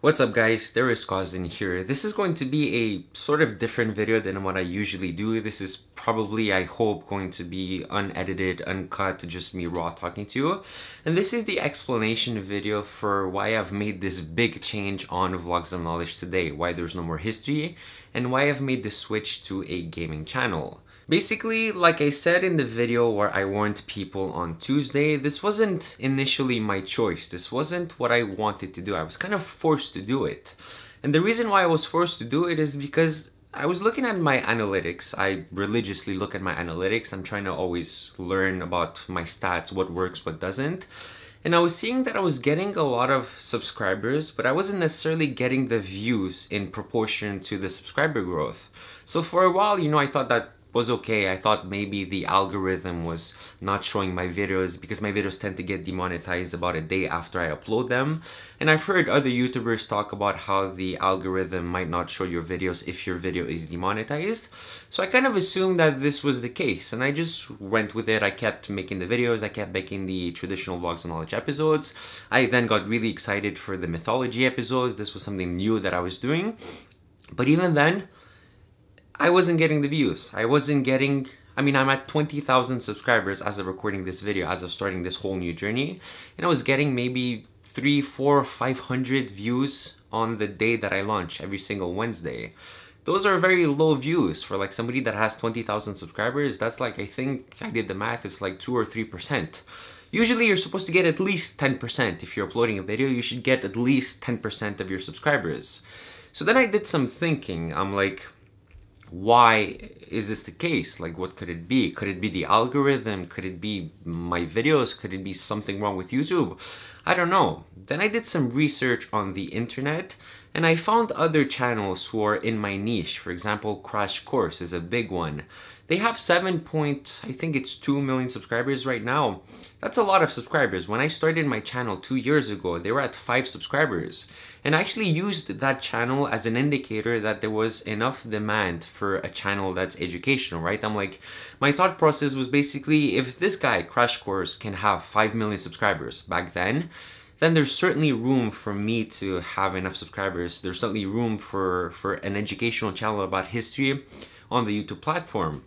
What's up guys, Darius here. This is going to be a sort of different video than what I usually do. This is probably, I hope, going to be unedited, uncut, just me raw talking to you. And this is the explanation video for why I've made this big change on Vlogs of Knowledge today, why there's no more history, and why I've made the switch to a gaming channel. Basically, like I said in the video where I warned people on Tuesday, this wasn't initially my choice. This wasn't what I wanted to do. I was kind of forced to do it. And the reason why I was forced to do it is because I was looking at my analytics. I religiously look at my analytics. I'm trying to always learn about my stats, what works, what doesn't. And I was seeing that I was getting a lot of subscribers, but I wasn't necessarily getting the views in proportion to the subscriber growth. So for a while, I thought that was okay. I thought maybe the algorithm was not showing my videos because my videos tend to get demonetized about a day after I upload them. And I've heard other YouTubers talk about how the algorithm might not show your videos if your video is demonetized. So I kind of assumed that this was the case and I just went with it. I kept making the videos, I kept making the traditional Vlogs of Knowledge episodes. I then got really excited for the mythology episodes. This was something new that I was doing. But even then, I wasn't getting the views. I'm at 20,000 subscribers as of recording this video, as of starting this whole new journey. And I was getting maybe 300, 400, 500 views on the day that I launch every single Wednesday. Those are very low views for like somebody that has 20,000 subscribers. That's like, I think I did the math, it's like 2 or 3%. Usually you're supposed to get at least 10%. If you're uploading a video, you should get at least 10% of your subscribers. So then I did some thinking. I'm like, why is this the case? Like, what could it be? Could it be the algorithm? Could it be my videos? Could it be something wrong with YouTube? I don't know. Then I did some research on the internet and I found other channels who are in my niche. For example, Crash Course is a big one. They have 2 million subscribers right now. That's a lot of subscribers. When I started my channel 2 years ago, they were at 5 subscribers. And I actually used that channel as an indicator that there was enough demand for a channel that's educational, right? I'm like, my thought process was basically, if this guy, Crash Course, can have 5 million subscribers back then there's certainly room for me to have enough subscribers. There's certainly room for an educational channel about history on the YouTube platform.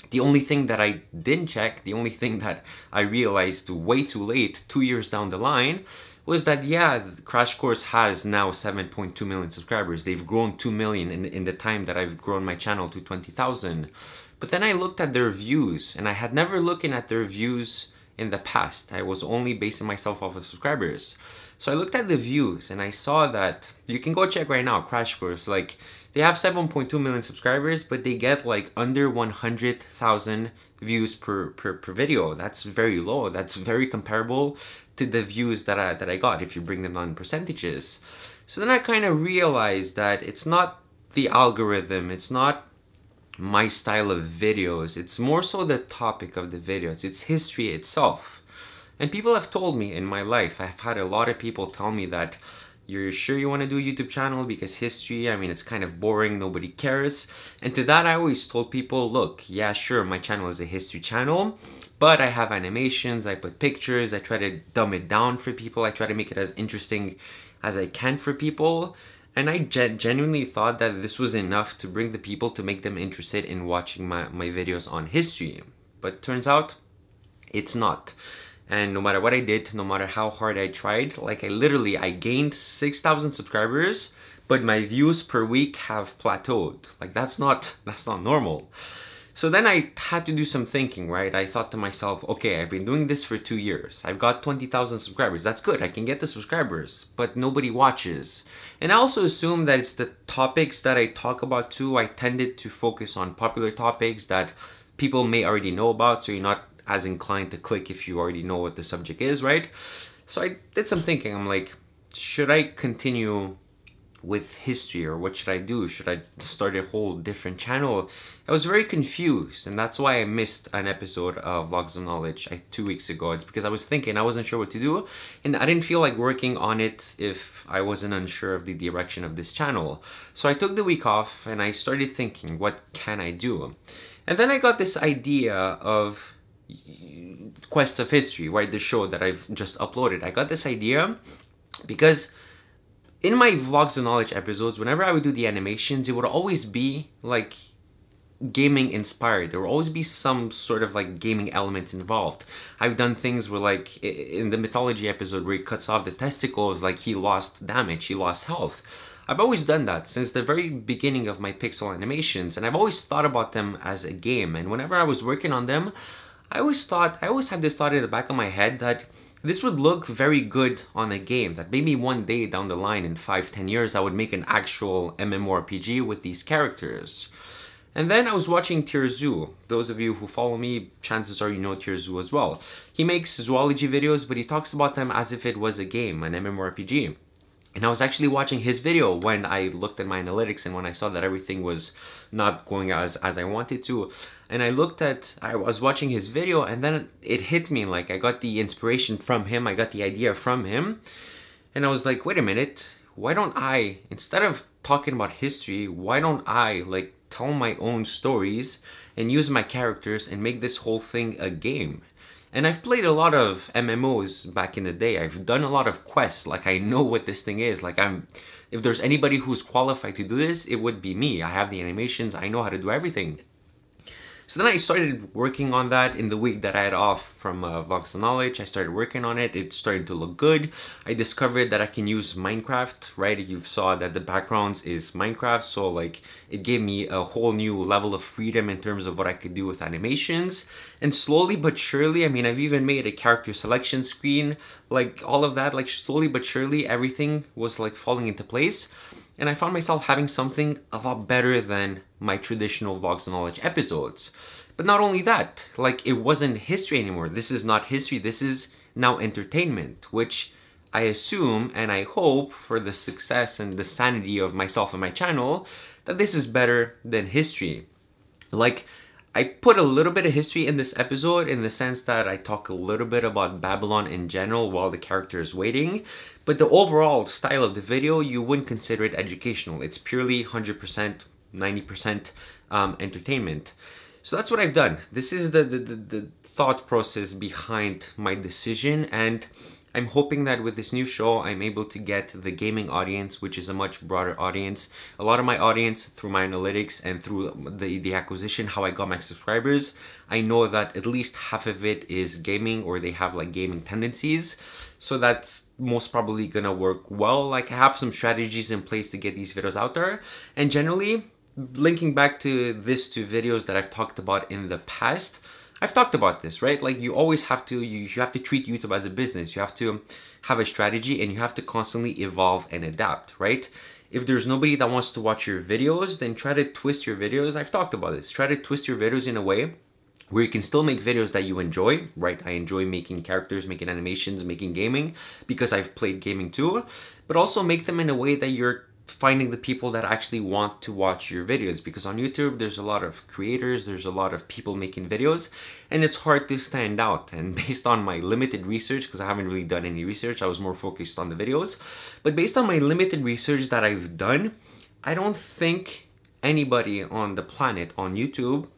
The only thing that I didn't check, the only thing that I realized way too late, 2 years down the line, was that yeah, Crash Course has now 7.2 million subscribers. They've grown 2 million in the time that I've grown my channel to 20,000. But then I looked at their views and I had never looked at their views in the past. I was only basing myself off of subscribers. So I looked at the views and I saw that, you can go check right now, Crash Course, like they have 7.2 million subscribers, but they get like under 100,000 views per video. That's very low. That's very comparable to the views that I got if you bring them down in percentages. So then I kind of realized that it's not the algorithm, it's not my style of videos, it's more so the topic of the videos, it's history itself. And people have told me in my life, I've had a lot of people tell me that, you're sure you want to do a YouTube channel because history, it's kind of boring, nobody cares. And to that I always told people, look, yeah sure, my channel is a history channel, but I have animations, I put pictures, I try to dumb it down for people, I try to make it as interesting as I can for people. And I genuinely thought that this was enough to bring the people, to make them interested in watching my videos on history. But turns out, it's not. And no matter what I did, no matter how hard I tried, like I gained 6,000 subscribers, but my views per week have plateaued. Like that's not normal. So then I had to do some thinking, right? I thought to myself, okay, I've been doing this for 2 years. I've got 20,000 subscribers. That's good. I can get the subscribers, but nobody watches. And I also assume that it's the topics that I talk about too. I tended to focus on popular topics that people may already know about, so you're not as inclined to click if you already know what the subject is, right? So I did some thinking. I'm like, should I continue with history, or what should I do? Should I start a whole different channel? I was very confused, and that's why I missed an episode of Vlogs of Knowledge 2 weeks ago. It's because I was thinking, I wasn't sure what to do, and I didn't feel like working on it if I wasn't unsure of the direction of this channel. So I took the week off and I started thinking, what can I do? And then I got this idea of Quest of History, right? The show that I've just uploaded. I got this idea because in my Vlogs of Knowledge episodes, whenever I would do the animations, it would always be like gaming inspired. There will always be some sort of like gaming element involved. I've done things where, like in the mythology episode where he cuts off the testicles, like he lost damage, he lost health. I've always done that since the very beginning of my pixel animations, and I've always thought about them as a game. And whenever I was working on them, I always had this thought in the back of my head that this would look very good on a game, that maybe one day down the line in 5-10 years I would make an actual MMORPG with these characters. And then I was watching Tirzu. Those of you who follow me, chances are you know Tirzu as well. He makes zoology videos, but he talks about them as if it was a game, an MMORPG. And I was actually watching his video when I looked at my analytics and when I saw that everything was not going as I wanted to. And I was watching his video, and then it hit me, like I got the inspiration from him, I got the idea from him. And I was like, wait a minute, why don't I, instead of talking about history, why don't I like tell my own stories and use my characters and make this whole thing a game? And I've played a lot of MMOs back in the day. I've done a lot of quests. Like, I know what this thing is. Like, if there's anybody who's qualified to do this, it would be me. I have the animations. I know how to do everything. So then I started working on that in the week that I had off from Vlogs of Knowledge. I started working on it. It's starting to look good. I discovered that I can use Minecraft, right? You saw that the backgrounds is Minecraft. So like it gave me a whole new level of freedom in terms of what I could do with animations. And slowly but surely, I mean, I've even made a character selection screen, like all of that, like slowly but surely, everything was like falling into place. And I found myself having something a lot better than my traditional Vlogs of Knowledge episodes. But not only that, like it wasn't history anymore. This is not history, this is now entertainment, which I assume and I hope for the success and the sanity of myself and my channel, that this is better than history. Like, I put a little bit of history in this episode in the sense that I talk a little bit about Babylon in general while the character is waiting, but the overall style of the video, you wouldn't consider it educational. It's purely 100%, 90% entertainment. So that's what I've done. This is the thought process behind my decision, and I'm hoping that with this new show, I'm able to get the gaming audience, which is a much broader audience. A lot of my audience, through my analytics and through the acquisition, how I got my subscribers, I know that at least half of it is gaming, or they have like gaming tendencies. So that's most probably gonna work well. Like, I have some strategies in place to get these videos out there. And generally, linking back to these two videos that I've talked about in the past, I've talked about this, right? Like, you always have to, you have to treat YouTube as a business. You have to have a strategy and you have to constantly evolve and adapt, right? If there's nobody that wants to watch your videos, then try to twist your videos. I've talked about this. Try to twist your videos in a way where you can still make videos that you enjoy, right? I enjoy making characters, making animations, making gaming, because I've played gaming too, but also make them in a way that you're finding the people that actually want to watch your videos, because on YouTube there's a lot of creators, there's a lot of people making videos, and it's hard to stand out. And based on my limited research, because I haven't really done any research, I was more focused on the videos, but based on my limited research that I've done, I don't think anybody on the planet on YouTube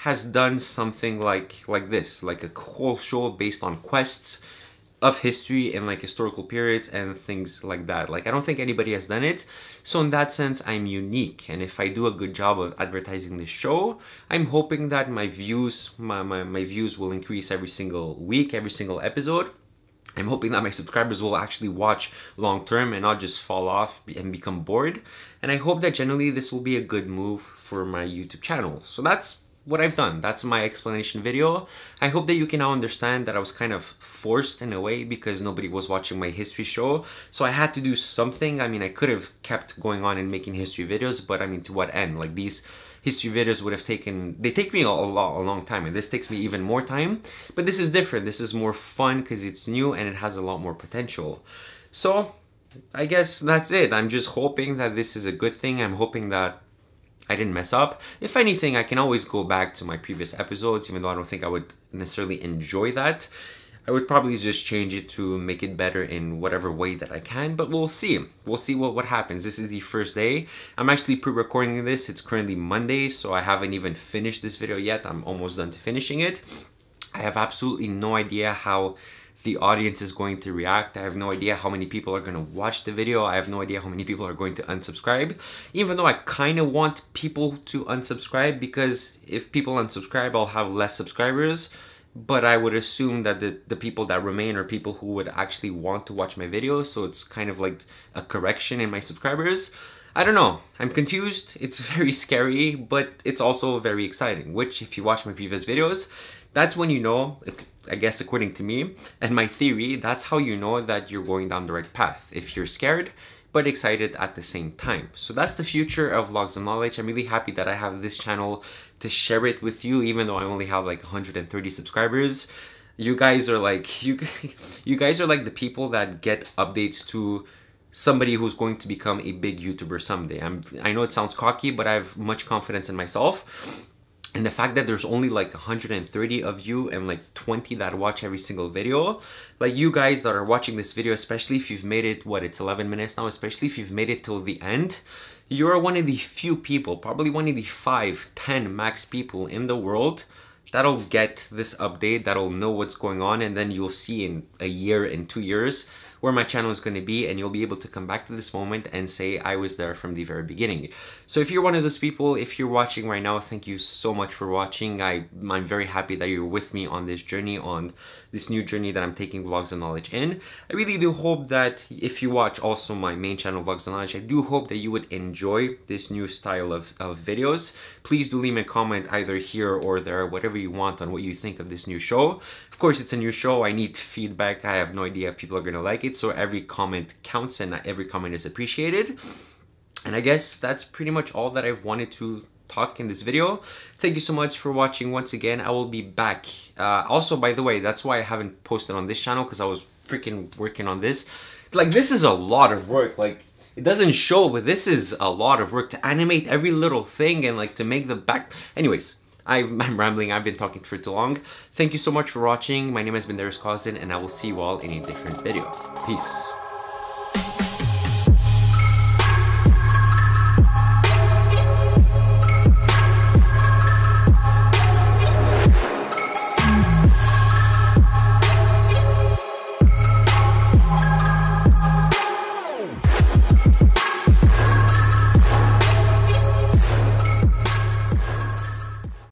has done something like this, like a whole show based on quests of history and like historical periods and things like that. Like, I don't think anybody has done it. So in that sense, I'm unique. And if I do a good job of advertising this show, I'm hoping that my views, my views will increase every single week, every single episode. I'm hoping that my subscribers will actually watch long term and not just fall off and become bored. And I hope that generally this will be a good move for my YouTube channel. So that's what I've done. That's my explanation video. I hope that you can now understand that I was kind of forced in a way because nobody was watching my history show. So I had to do something. I mean, I could have kept going on and making history videos, but I mean, to what end? Like, these history videos would have they take me a long time, and this takes me even more time. But this is different. This is more fun because it's new and it has a lot more potential. So I guess that's it. I'm just hoping that this is a good thing. I'm hoping that I didn't mess up. If anything, I can always go back to my previous episodes, even though I don't think I would necessarily enjoy that. I would probably just change it to make it better in whatever way that I can, but we'll see. We'll see what happens. This is the first day. I'm actually pre-recording this. It's currently Monday, so I haven't even finished this video yet. I'm almost done to finishing it. I have absolutely no idea how the audience is going to react. I have no idea how many people are going to watch the video. I have no idea how many people are going to unsubscribe, even though I kind of want people to unsubscribe, because if people unsubscribe, I'll have less subscribers. But I would assume that the people that remain are people who would actually want to watch my videos, so it's kind of like a correction in my subscribers. I don't know, I'm confused. It's very scary, but it's also very exciting, which if you watch my previous videos, that's when you know, I guess according to me and my theory, that's how you know that you're going down the right path. If you're scared, but excited at the same time. So that's the future of Vlogs of Knowledge. I'm really happy that I have this channel to share it with you, even though I only have like 130 subscribers. You guys are like, you guys are like the people that get updates to somebody who's going to become a big YouTuber someday. I know it sounds cocky, but I have much confidence in myself. And the fact that there's only like 130 of you and like 20 that watch every single video, like you guys that are watching this video, especially if you've made it, what, it's 11 minutes now, especially if you've made it till the end, you're one of the few people, probably one of the 5, 10 max people in the world that'll get this update, that'll know what's going on, and then you'll see in a year, in 2 years, where my channel is going to be, and you'll be able to come back to this moment and say I was there from the very beginning. So if you're one of those people, if you're watching right now, thank you so much for watching. I'm very happy that you're with me on this journey, on this new journey that I'm taking Vlogs of Knowledge in. I really do hope that if you watch also my main channel Vlogs of Knowledge, I do hope that you would enjoy this new style of videos. Please do leave me a comment either here or there, whatever you want, on what you think of this new show. Of course, it's a new show. I need feedback. I have no idea if people are going to like it. So every comment counts and every comment is appreciated. And I guess that's pretty much all that I've wanted to talk in this video. Thank you so much for watching once again. I will be back. Also, by the way, that's why I haven't posted on this channel, because I was freaking working on this. Like, this is a lot of work. Like, it doesn't show, but this is a lot of work to animate every little thing and like to make the back. Anyways, I'm rambling. I've been talking for too long. Thank you so much for watching. My name has been Darius, and I will see you all in a different video. Peace.